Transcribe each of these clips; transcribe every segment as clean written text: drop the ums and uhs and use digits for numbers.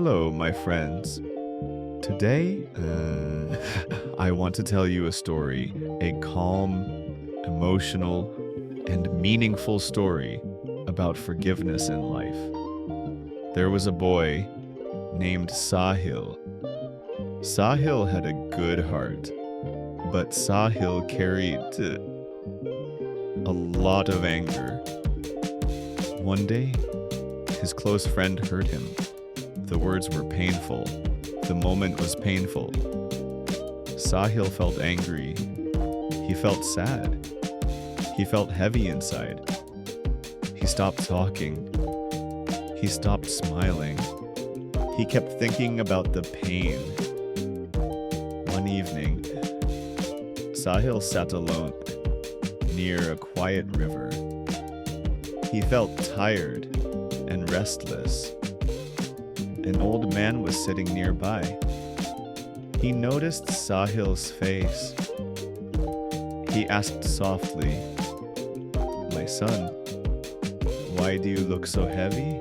Hello, my friends. Today, I want to tell you a story, a calm, emotional, and meaningful story about forgiveness in life. There was a boy named Sahil. Sahil had a good heart, but Sahil carried a lot of anger. One day, his close friend hurt him. The words were painful. The moment was painful. Sahil felt angry. He felt sad. He felt heavy inside. He stopped talking. He stopped smiling. He kept thinking about the pain. One evening, Sahil sat alone near a quiet river. He felt tired and restless. An old man was sitting nearby. He noticed Sahil's face. He asked softly, "My son, why do you look so heavy?"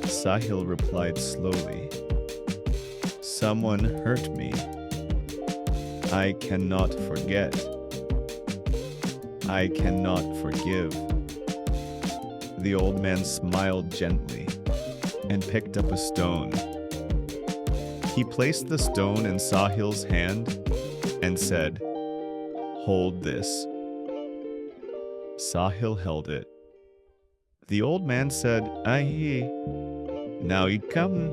Sahil replied slowly, "Someone hurt me. I cannot forget. I cannot forgive." The old man smiled gently and picked up a stone. He placed the stone in Sahil's hand and said, "Hold this." Sahil held it. The old man said, "Aye, now you come.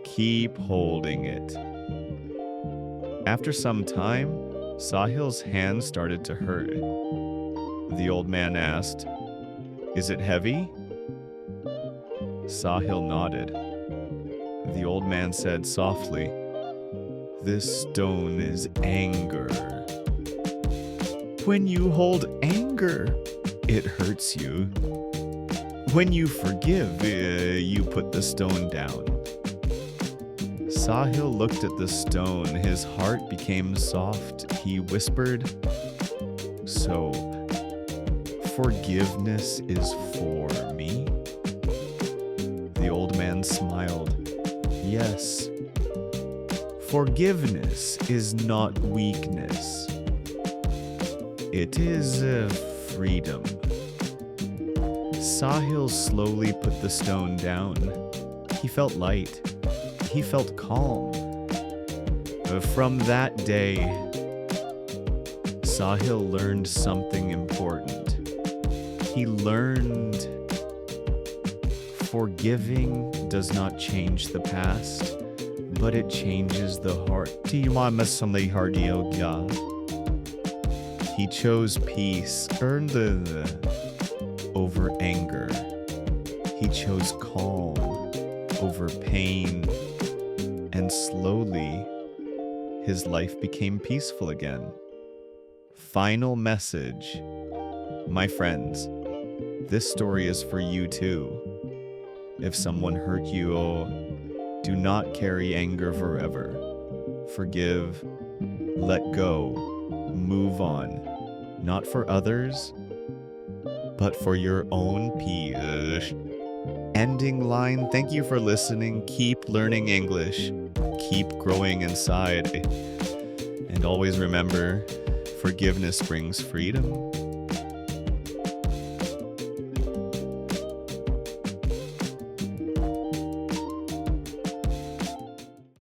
Keep holding it." After some time, Sahil's hand started to hurt. The old man asked, "Is it heavy?" Sahil nodded. The old man said softly, "This stone is anger. When you hold anger, it hurts you. When you forgive, you put the stone down." Sahil looked at the stone. His heart became soft. He whispered, "So, forgiveness is for me?" The old man smiled. "Yes. Forgiveness is not weakness. It is freedom." Sahil slowly put the stone down. He felt light. He felt calm. From that day, Sahil learned something important. He learned forgiving does not change the past, but it changes the heart. He chose peace, earned over anger. He chose calm over pain, and slowly his life became peaceful again. Final message. My friends, this story is for you too. If someone hurt you, do not carry anger forever. Forgive, let go, move on, not for others, but for your own peace. Ending line, thank you for listening. Keep learning English. Keep growing inside. And always remember, forgiveness brings freedom.